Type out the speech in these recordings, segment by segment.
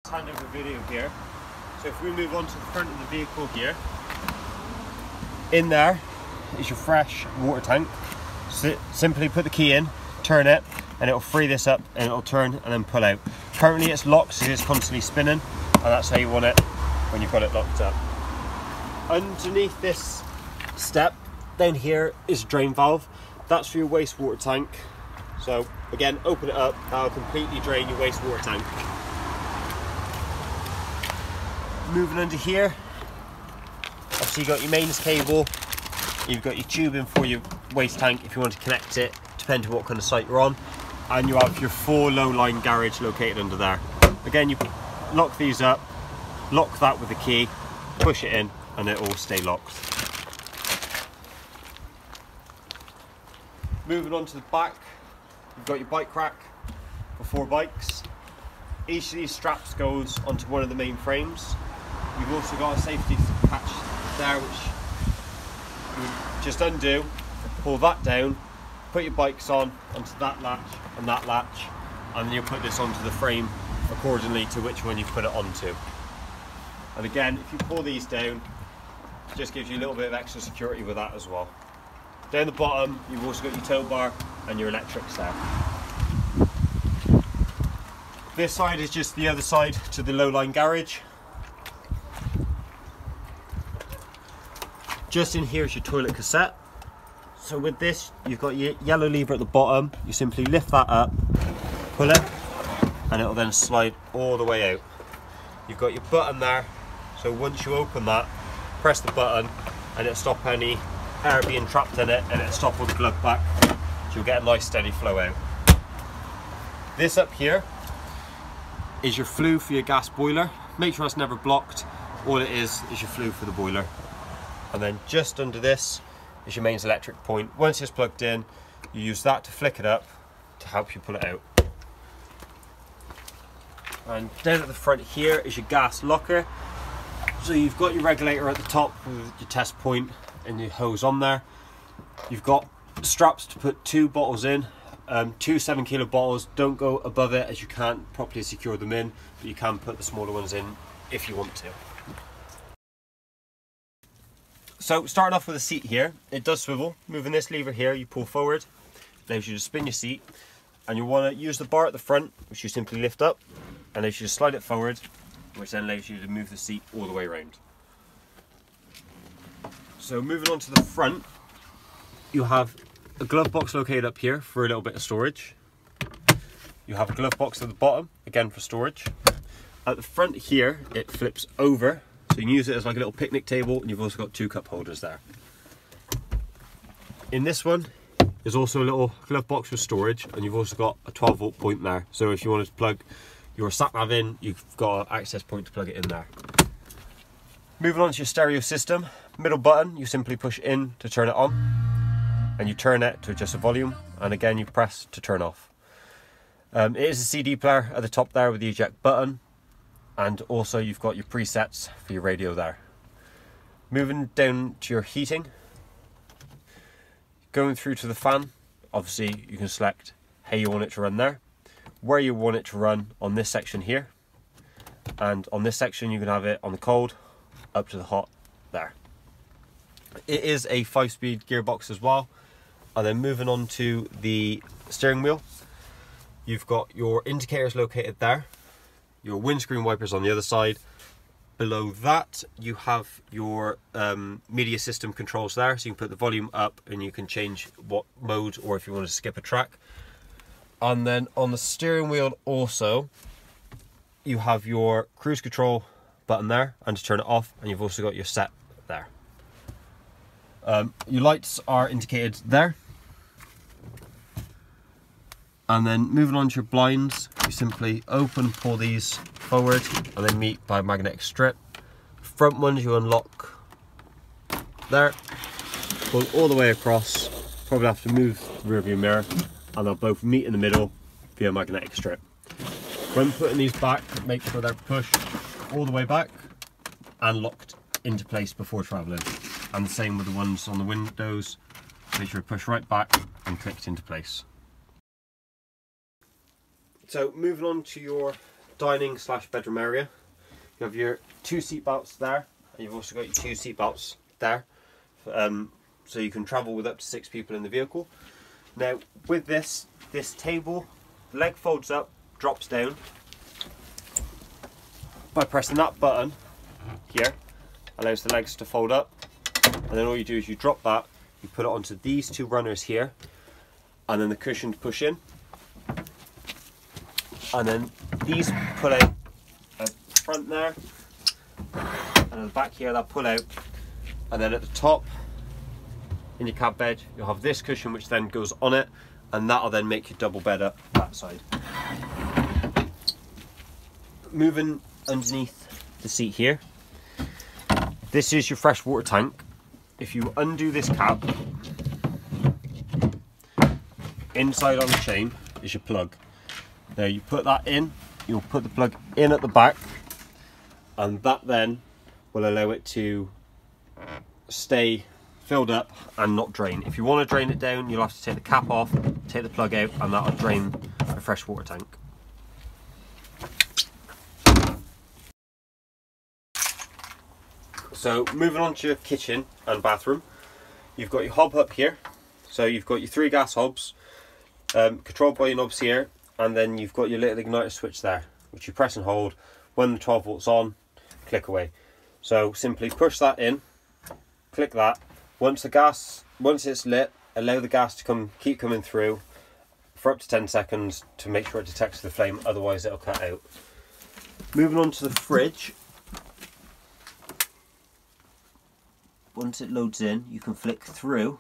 Handover video here. So if we move on to the front of the vehicle here, in there is your fresh water tank. So simply put the key in, turn it, and it'll free this up and it'll turn and then pull out. Currently it's locked, so it's constantly spinning, and that's how you want it when you've got it locked up. Underneath this step down here is a drain valve. That's for your wastewater tank. So again, open it up, that'll completely drain your wastewater tank. Moving under here, obviously you've got your mains cable, you've got your tubing for your waste tank if you want to connect it, depending on what kind of site you're on, and you have your 4 low line garage located under there. Again, you lock these up, lock that with the key, push it in, and it all stay locked. Moving on to the back, you've got your bike rack for 4 bikes. Each of these straps goes onto one of the main frames. You've also got a safety patch there which you just undo, pull that down, put your bikes on onto that latch, and then you'll put this onto the frame accordingly to which one you put it onto. And again, if you pull these down, it just gives you a little bit of extra security with that as well. Down the bottom, you've also got your tow bar and your electrics there. This side is just the other side to the low line garage. Just in here is your toilet cassette. So with this, you've got your yellow lever at the bottom. You simply lift that up, pull it, and it'll then slide all the way out. You've got your button there. So once you open that, press the button and it'll stop any air being trapped in it, and it'll stop all the glug back. So you'll get a nice steady flow out. This up here is your flue for your gas boiler. Make sure it's never blocked. All it is your flue for the boiler. And then just under this is your mains electric point. Once it's plugged in, you use that to flick it up to help you pull it out. And down at the front here is your gas locker. So you've got your regulator at the top with your test point and your hose on there. You've got straps to put 2 bottles in, 2 7-kilo bottles. Don't go above it as you can't properly secure them in, but you can put the smaller ones in if you want to. So starting off with the seat here, it does swivel. Moving this lever here, you pull forward, allows you to spin your seat, and you want to use the bar at the front, which you simply lift up, and allows you to slide it forward, which then allows you to move the seat all the way around. So moving on to the front, you have a glove box located up here for a little bit of storage. You have a glove box at the bottom, again for storage. At the front here, it flips over, so you can use it as like a little picnic table, and you've also got 2 cup holders there. In this one, there's also a little glove box for storage, and you've also got a 12-volt point there. So if you wanted to plug your sat nav in, you've got an access point to plug it in there. Moving on to your stereo system, middle button, you simply push in to turn it on, and you turn it to adjust the volume, and again you press to turn off. It is a CD player at the top there with the eject button, and also you've got your presets for your radio there. Moving down to your heating, going through to the fan, obviously you can select how you want it to run there, where you want it to run on this section here, and on this section you can have it on the cold up to the hot there. It is a 5-speed gearbox as well. And then moving on to the steering wheel, you've got your indicators located there, your windscreen wipers on the other side. Below that you have your media system controls there, so you can put the volume up and you can change what mode, or if you want to skip a track. And then on the steering wheel also, you have your cruise control button there, and to turn it off, and you've also got your set there. Your lights are indicated there. And then moving on to your blinds, you simply open, pull these forward, and they meet by a magnetic strip. Front ones you unlock there, pull all the way across, probably have to move the rear view mirror, and they'll both meet in the middle via a magnetic strip. When putting these back, make sure they're pushed all the way back and locked into place before travelling. And the same with the ones on the windows, make sure to push right back and clicked into place. So moving on to your dining / bedroom area. You have your 2 seat belts there, and you've also got your 2 seat belts there, so you can travel with up to 6 people in the vehicle. Now with this table, the leg folds up, drops down. By pressing that button here, allows the legs to fold up, and then all you do is you drop that, you put it onto these 2 runners here, and then the cushions push in, and then these pull out at the front there, and at the back here they'll pull out, and then at the top in your cab bed you'll have this cushion which then goes on it, and that'll then make your double bed up that side. Moving underneath the seat here, this is your fresh water tank. If you undo this cap, inside on the chain is your plug. Now you put that in, you'll put the plug in at the back, and that then will allow it to stay filled up and not drain. If you want to drain it down, you'll have to take the cap off, take the plug out, and that'll drain the fresh water tank. So moving on to your kitchen and bathroom, you've got your hob up here. So you've got your 3 gas hobs, controlled by your knobs here, and then you've got your little igniter switch there, which you press and hold. When the 12 volts on, click away. So simply push that in, click that. Once it's lit, allow the gas to keep coming through for up to 10 seconds to make sure it detects the flame, otherwise it'll cut out. Moving on to the fridge. Once it loads in, you can flick through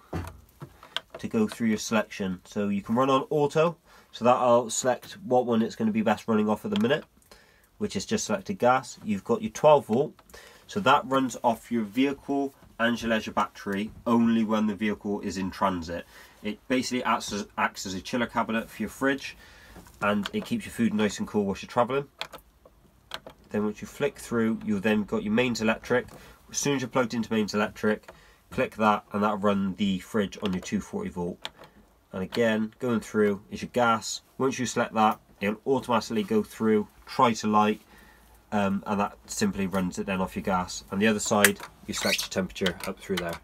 to go through your selection. So you can run on auto, so that'll select what one it's going to be best running off at the minute, which is just selected gas. You've got your 12 volt, so that runs off your vehicle and your leisure battery only when the vehicle is in transit. It basically acts as a chiller cabinet for your fridge, and it keeps your food nice and cool whilst you're travelling. Then once you flick through, you've then got your mains electric. As soon as you're plugged into mains electric, click that, and that'll run the fridge on your 240 volt. And again, going through is your gas. Once you select that, it'll automatically go through, try to light, and that simply runs it then off your gas. And the other side, you select your temperature up through there.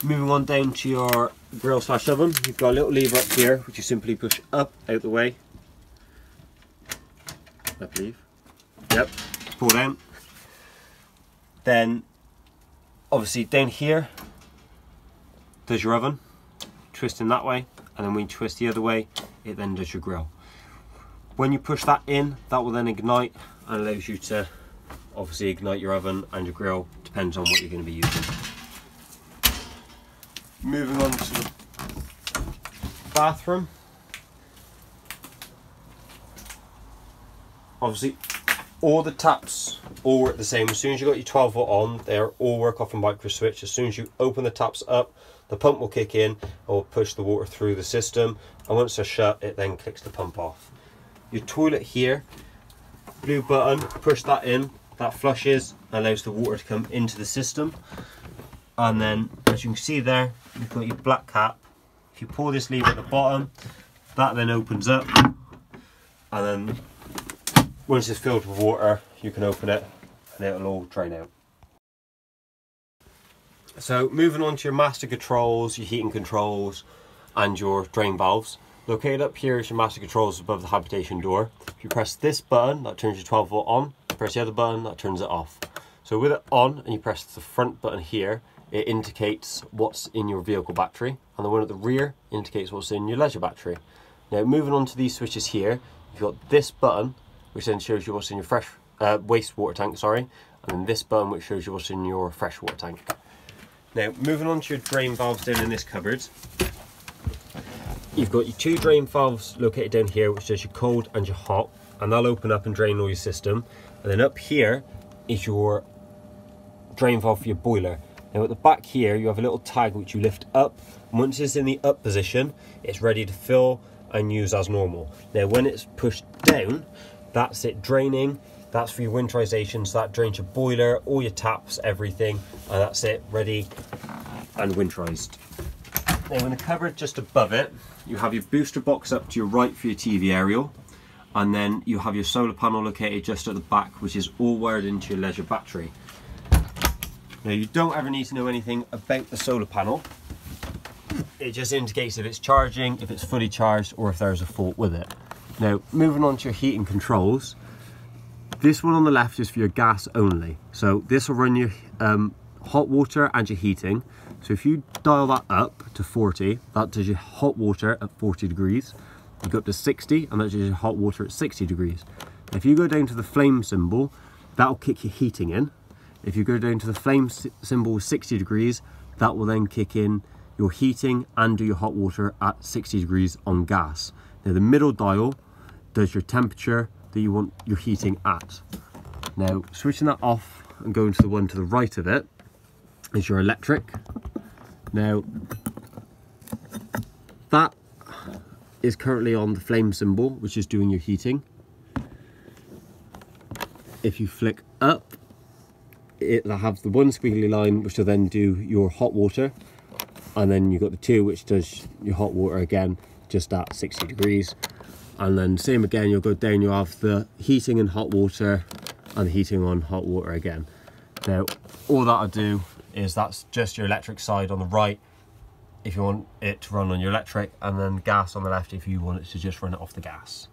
Moving on down to your grill / oven, you've got a little lever up here which you simply push up out the way, I believe. Yep, pull down. Then obviously down here there's your oven, twist in that way, and then when you twist the other way it then does your grill. When you push that in, that will then ignite and allows you to obviously ignite your oven and your grill, depends on what you're going to be using. Moving on to the bathroom. Obviously all the taps all work the same. As soon as you've got your 12 volt on, they all work off a micro switch. As soon as you open the taps up, the pump will kick in or push the water through the system, and once they're shut, it then clicks the pump off. Your toilet here, blue button, push that in, that flushes and allows the water to come into the system. And then as you can see there, you've got your black cap. If you pull this lever at the bottom, that then opens up, and then once it's filled with water, you can open it and it'll all drain out. So moving on to your master controls, your heating controls and your drain valves. Located up here is your master controls above the habitation door. If you press this button, that turns your 12 volt on. Press the other button, that turns it off. So with it on and you press the front button here, it indicates what's in your vehicle battery, and the one at the rear indicates what's in your leisure battery. Now moving on to these switches here, you've got this button which then shows you what's in your fresh wastewater tank, sorry, and then this button which shows you what's in your freshwater tank. Now moving on to your drain valves down in this cupboard, you've got your 2 drain valves located down here which does your cold and your hot, and they'll open up and drain all your system. And then up here is your drain valve for your boiler. Now at the back here you have a little tag which you lift up, and once it's in the up position it's ready to fill and use as normal. Now when it's pushed down, that's it draining, that's for your winterization, so that drains your boiler, all your taps, everything, and that's it ready and winterized. Now in the cupboard just above it, you have your booster box up to your right for your TV aerial, and then you have your solar panel located just at the back, which is all wired into your leisure battery. Now you don't ever need to know anything about the solar panel. It just indicates if it's charging, if it's fully charged, or if there's a fault with it. Now moving on to your heating controls, this one on the left is for your gas only. So this will run your hot water and your heating. So if you dial that up to 40, that does your hot water at 40 degrees. You go up to 60 and that does your hot water at 60 degrees. If you go down to the flame symbol, that'll kick your heating in. If you go down to the flame symbol 60 degrees, that will then kick in your heating and do your hot water at 60 degrees on gas. Now the middle dial does your temperature that you want your heating at. Now switching that off and going to the one to the right of it is your electric. Now that is currently on the flame symbol, which is doing your heating. If you flick up, it'll have the one squiggly line which will then do your hot water, and then you've got the two which does your hot water again just at 60 degrees. And then same again, you'll go down, you'll have the heating and hot water and the heating on hot water again. Now all that'll do is that's just your electric side on the right if you want it to run on your electric, and then gas on the left if you want it to just run it off the gas.